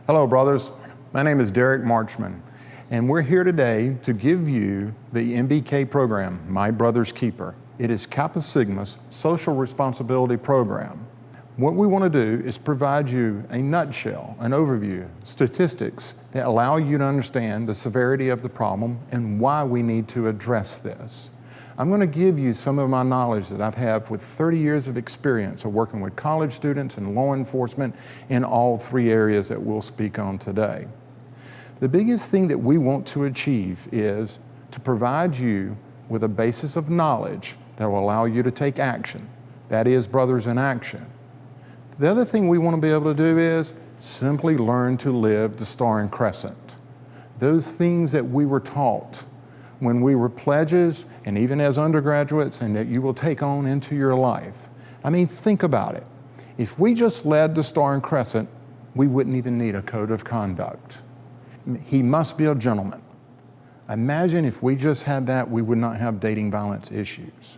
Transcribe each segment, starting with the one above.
Hello, brothers. My name is Derek Marchman, and we're here today to give you the MBK program, My Brother's Keeper. It is Kappa Sigma's social responsibility program. What we want to do is provide you a nutshell, an overview, statistics that allow you to understand the severity of the problem and why we need to address this. I'm going to give you some of my knowledge that I've had with 30 years of experience of working with college students and law enforcement in all three areas that we'll speak on today. The biggest thing that we want to achieve is to provide you with a basis of knowledge that will allow you to take action. That is, brothers in action. The other thing we want to be able to do is simply learn to live the Star and Crescent. Those things that we were taught when we were pledges and even as undergraduates and that you will take on into your life. I mean, think about it. If we just led the Star and Crescent, we wouldn't even need a code of conduct. He must be a gentleman. Imagine if we just had that, we would not have dating violence issues.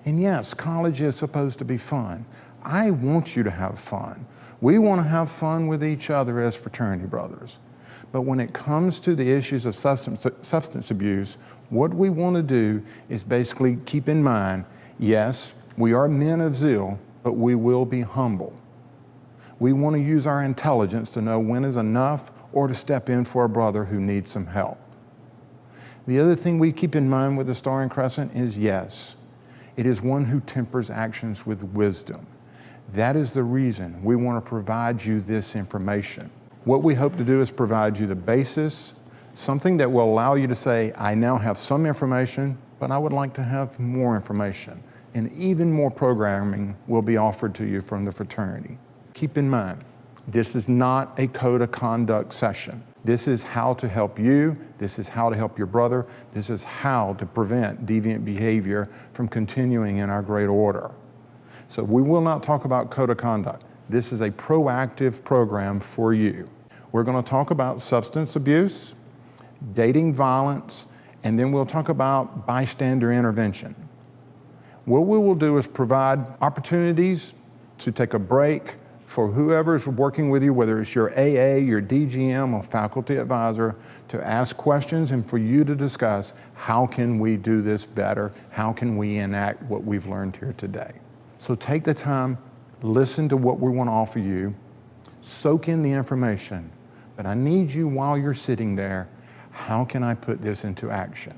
And yes, college is supposed to be fun. I want you to have fun. We want to have fun with each other as fraternity brothers. But when it comes to the issues of substance abuse, what we want to do is basically keep in mind, yes, we are men of zeal, but we will be humble. We want to use our intelligence to know when is enough or to step in for a brother who needs some help. The other thing we keep in mind with the Star and Crescent is, yes, it is one who tempers actions with wisdom. That is the reason we want to provide you this information. What we hope to do is provide you the basis, something that will allow you to say, I now have some information, but I would like to have more information. And even more programming will be offered to you from the fraternity. Keep in mind, this is not a code of conduct session. This is how to help you. This is how to help your brother. This is how to prevent deviant behavior from continuing in our great order. So we will not talk about code of conduct. This is a proactive program for you. We're going to talk about substance abuse, dating violence, and then we'll talk about bystander intervention. What we will do is provide opportunities to take a break for whoever's working with you, whether it's your AA, your DGM, or faculty advisor, to ask questions and for you to discuss how can we do this better, how can we enact what we've learned here today. So take the time, listen to what we want to offer you, soak in the information, but I need you while you're sitting there, how can I put this into action?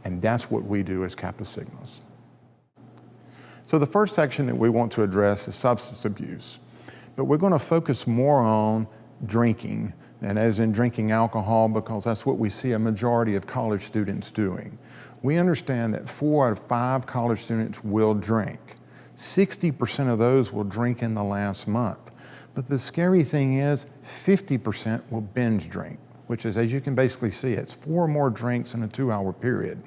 And that's what we do as Kappa Sigmas. So the first section that we want to address is substance abuse, but we're going to focus more on drinking, and as in drinking alcohol, because that's what we see a majority of college students doing. We understand that 4 out of 5 college students will drink. 60% of those will drink in the last month. But the scary thing is 50% will binge drink, which is, as you can basically see, it's 4 more drinks in a 2-hour period.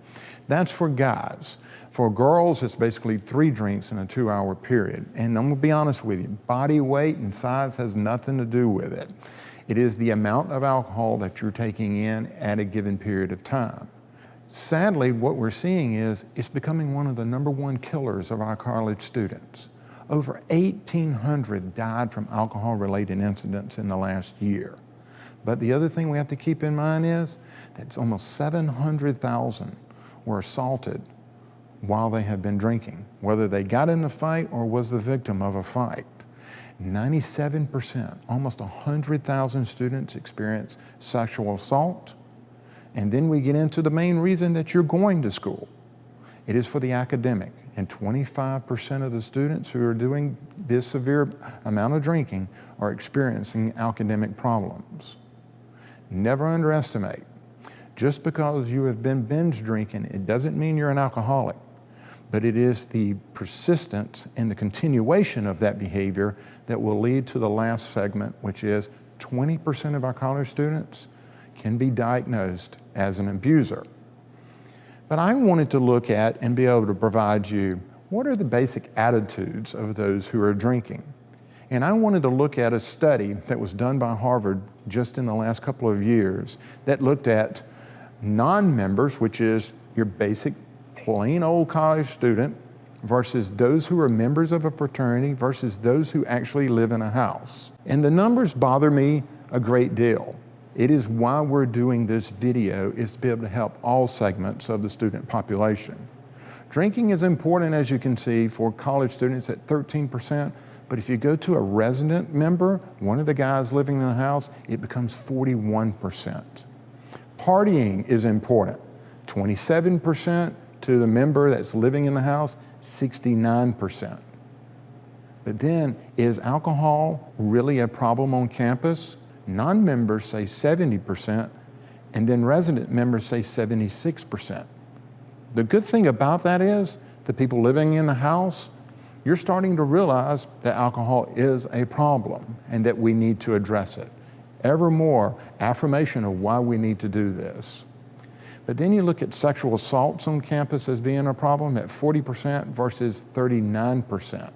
That's for guys. For girls, it's basically 3 drinks in a 2-hour period. And I'm gonna be honest with you, body weight and size has nothing to do with it. It is the amount of alcohol that you're taking in at a given period of time. Sadly, what we're seeing is it's becoming one of the #1 killers of our college students. Over 1,800 died from alcohol-related incidents in the last year. But the other thing we have to keep in mind is that almost 700,000 were assaulted while they had been drinking, whether they got in a fight or was the victim of a fight. 97%, almost 100,000 students experience sexual assault. And then we get into the main reason that you're going to school. It is for the academic, and 25% of the students who are doing this severe amount of drinking are experiencing academic problems. Never underestimate. Just because you have been binge drinking, it doesn't mean you're an alcoholic, but it is the persistence and the continuation of that behavior that will lead to the last segment, which is 20% of our college students can be diagnosed as an abuser. But I wanted to look at and be able to provide you what are the basic attitudes of those who are drinking. And I wanted to look at a study that was done by Harvard just in the last couple of years that looked at non-members, which is your basic plain old college student, versus those who are members of a fraternity versus those who actually live in a house. And the numbers bother me a great deal. It is why we're doing this video, is to be able to help all segments of the student population. Drinking is important, as you can see, for college students at 13%, but if you go to a resident member, one of the guys living in the house, it becomes 41%. Partying is important, 27% to the member that's living in the house, 69%. But then, is alcohol really a problem on campus? Non-members say 70%, and then resident members say 76%. The good thing about that is, the people living in the house, you're starting to realize that alcohol is a problem and that we need to address it. Ever more affirmation of why we need to do this. But then you look at sexual assaults on campus as being a problem at 40% versus 39%.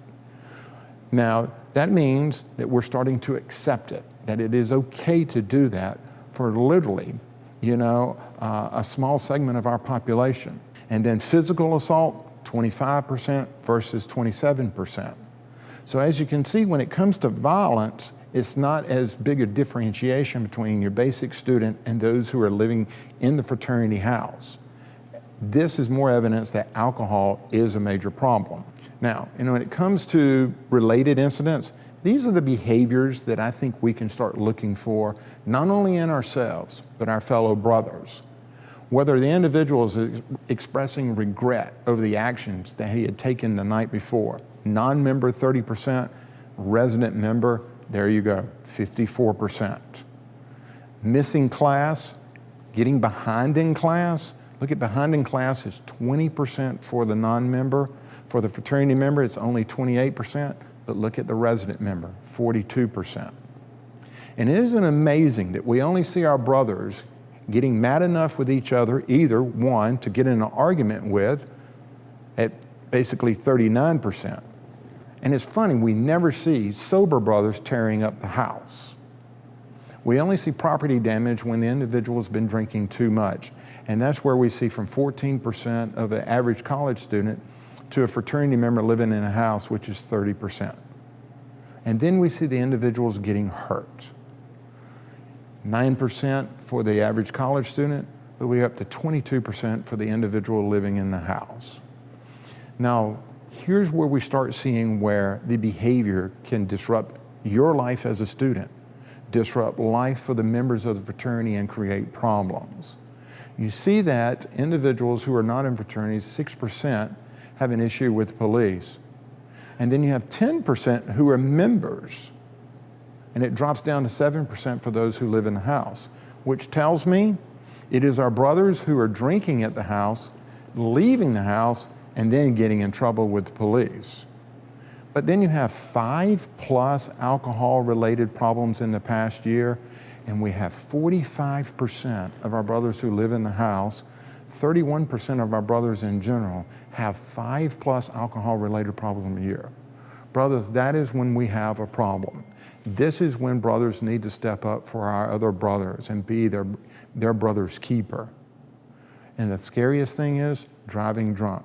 Now, that means that we're starting to accept it, that it is okay to do that for literally, a small segment of our population. And then physical assault, 25% versus 27%. So as you can see, when it comes to violence, it's not as big a differentiation between your basic student and those who are living in the fraternity house. This is more evidence that alcohol is a major problem. Now, when it comes to related incidents, these are the behaviors that I think we can start looking for, not only in ourselves, but our fellow brothers. Whether the individual is expressing regret over the actions that he had taken the night before. Non-member 30%, resident member, there you go, 54%. Missing class, getting behind in class. Look at behind in class is 20% for the non-member. For the fraternity member, it's only 28%, but look at the resident member, 42%. And isn't it amazing that we only see our brothers getting mad enough with each other, either one, to get in an argument with, at basically 39%. And it's funny, we never see sober brothers tearing up the house. We only see property damage when the individual's been drinking too much. And that's where we see from 14% of the average college student to a fraternity member living in a house, which is 30%. And then we see the individuals getting hurt. 9% for the average college student, but we're up to 22% for the individual living in the house. Now, here's where we start seeing where the behavior can disrupt your life as a student, disrupt life for the members of the fraternity, and create problems. You see that individuals who are not in fraternities, 6%, have an issue with police. And then you have 10% who are members, and it drops down to 7% for those who live in the house, which tells me it is our brothers who are drinking at the house, leaving the house, and then getting in trouble with the police. But then you have 5+ alcohol-related problems in the past year, and we have 45% of our brothers who live in the house, 31% of our brothers in general, have 5+ alcohol-related problems a year. Brothers, that is when we have a problem. This is when brothers need to step up for our other brothers and be their brother's keeper. And the scariest thing is driving drunk.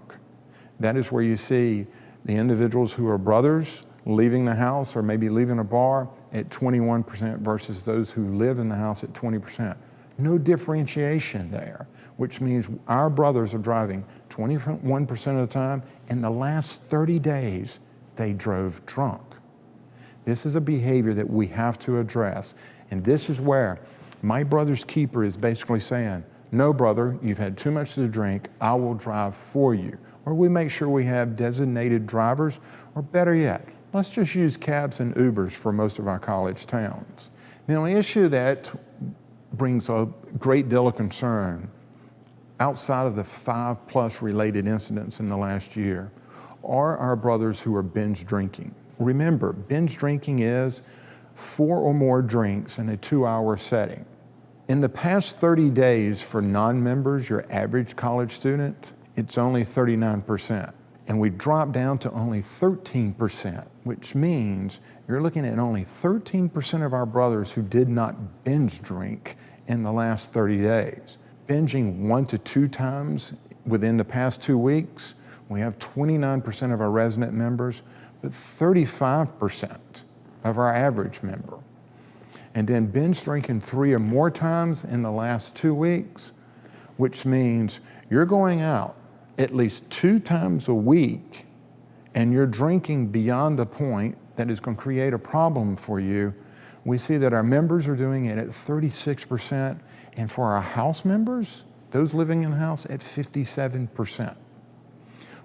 That is where you see the individuals who are brothers leaving the house or maybe leaving a bar at 21% versus those who live in the house at 20%. No differentiation there, which means our brothers are driving 21% of the time. In the last 30 days, they drove drunk. This is a behavior that we have to address. And this is where my brother's keeper is basically saying, no, brother, you've had too much to drink. I will drive for you. Or we make sure we have designated drivers, or better yet, let's just use cabs and Ubers for most of our college towns. Now, an issue that brings a great deal of concern outside of the 5+ related incidents in the last year are our brothers who are binge drinking. Remember, binge drinking is 4 or more drinks in a 2-hour setting. In the past 30 days for non-members, your average college student, it's only 39%. And we dropped down to only 13%, which means you're looking at only 13% of our brothers who did not binge drink in the last 30 days. Binging 1 to 2 times within the past 2 weeks, we have 29% of our resident members, but 35% of our average member. and then binge drinking 3 or more times in the last 2 weeks, which means you're going out at least 2 times a week and you're drinking beyond the point that is going to create a problem for you, we see that our members are doing it at 36%, and for our house members, those living in the house, at 57%.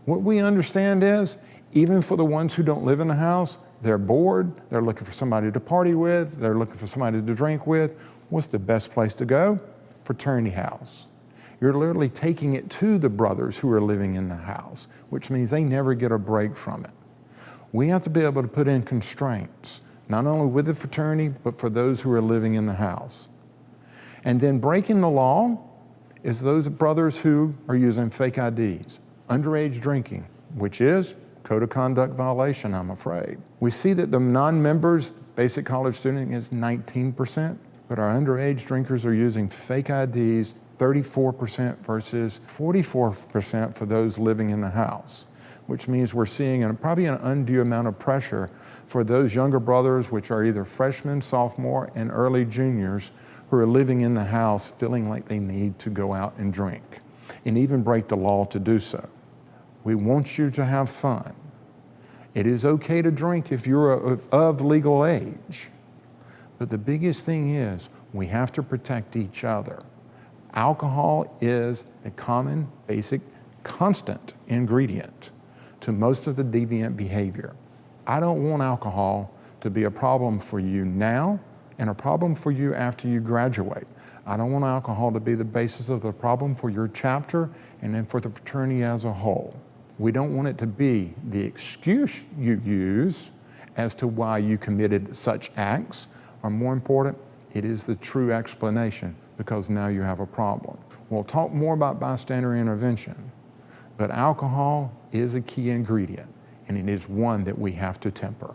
What we understand is, even for the ones who don't live in the house, they're bored, they're looking for somebody to party with, they're looking for somebody to drink with. What's the best place to go? Fraternity house. You're literally taking it to the brothers who are living in the house, which means they never get a break from it. We have to be able to put in constraints, not only with the fraternity, but for those who are living in the house. And then breaking the law is those brothers who are using fake IDs, underage drinking, which is code of conduct violation, I'm afraid. We see that the non-members, basic college student, is 19%, but our underage drinkers are using fake IDs, 34% versus 44% for those living in the house, which means we're seeing probably an undue amount of pressure for those younger brothers, which are either freshmen, sophomore, and early juniors, who are living in the house feeling like they need to go out and drink and even break the law to do so. We want you to have fun. It is okay to drink if you're of legal age, but the biggest thing is we have to protect each other. Alcohol is a common, basic, constant ingredient to most of the deviant behavior. I don't want alcohol to be a problem for you now and a problem for you after you graduate. I don't want alcohol to be the basis of the problem for your chapter and then for the fraternity as a whole. We don't want it to be the excuse you use as to why you committed such acts, or more important, it is the true explanation, because now you have a problem. We'll talk more about bystander intervention, but alcohol is a key ingredient, and it is one that we have to temper.